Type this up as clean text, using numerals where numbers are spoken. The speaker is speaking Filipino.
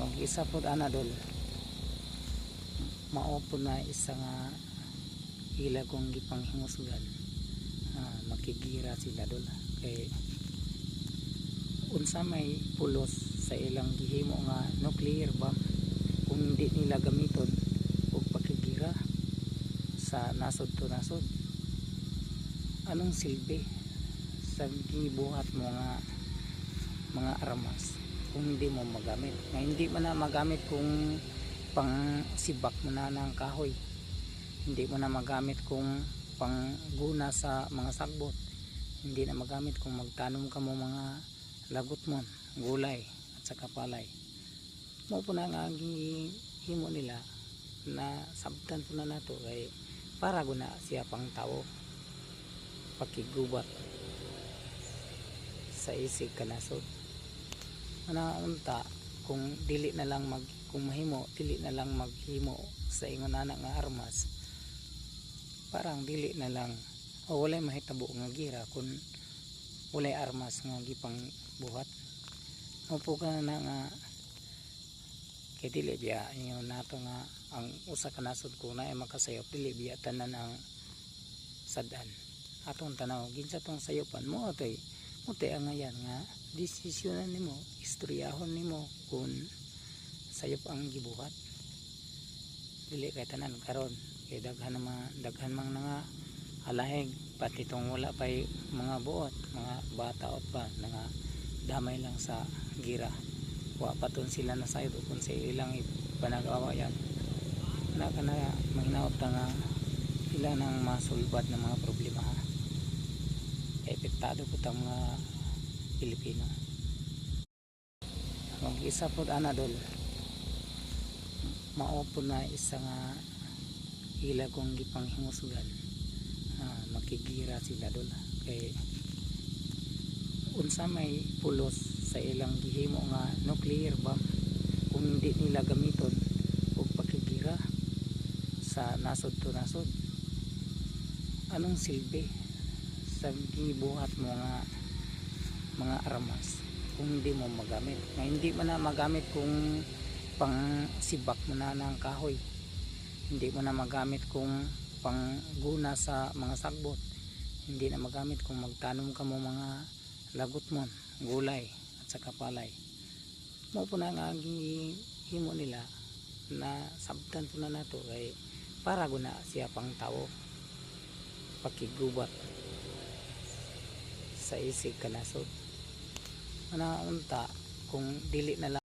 Mag-isa po anadol mao po na isa nga ila kong gipanghingusgan, makigira sila dol kay unsa may pulos sa ilang gihimo nga nuclear bomb kung hindi nila gamiton og pakigira sa nasod to nasod. Anong silbi sa gibuhat mo nga mga armas kung hindi mo magamit? Nga hindi mo na magamit kung pang sibak mo na ng kahoy, hindi mo na magamit kung pangguna sa mga sagbot, hindi na magamit kung magtanom ka mo mga lagot mo, gulay at saka palay. Mo po na nga himo nila na sabtan po na nato kay para guna siya pang tao pakigubat sa isig kanasod. Unta kung dili na lang kung mahimo dili na lang maghimo sa ingon ana nga armas, parang dili na lang o walay mahitabo nga gira kung walay armas nga gipang buhat. Upo ka na nga kay dili biya ingon nato nga ang usa ka nasod ko na ay makasayop dili biya tanan ang sadan atong tanaw ginsa tong sayopan mo atoy muti ang ngayan nga desisyonan nimo, istoryahon nimo kung sayop ang gibuhat. Dili kay tanan karon kay daghan mang nga alahig pati tong wala pay mga buot mga bata ot pa nga damay lang sa gira, wa paton sila na sayop kung sa ilang ipanagawa yan na mahinaot nga ilan ang masulbad ng mga problema epektado po tang mga Pilipino. Mag-isa po anadol mao po na isa nga ila kong gipanghingusgan, makigira sila dol kay unsa may pulos sa ilang gihimo nga nuclear bomb kung hindi nila gamiton og pakigira sa nasod to nasod. Anong silbi sa gibuhat mo nga mga armas kung hindi mo magamit? Nga hindi mo na magamit kung pang sibak mo na ng kahoy, hindi mo na magamit kung pangguna sa mga sagbot, hindi na magamit kung magtanom ka mo mga lagot mo, gulay at saka palay. Mo po na nga himo nila na sabtan po na nato kay para guna siya pang tao pakigubat sa isig kanasod. Unta kung dili na lang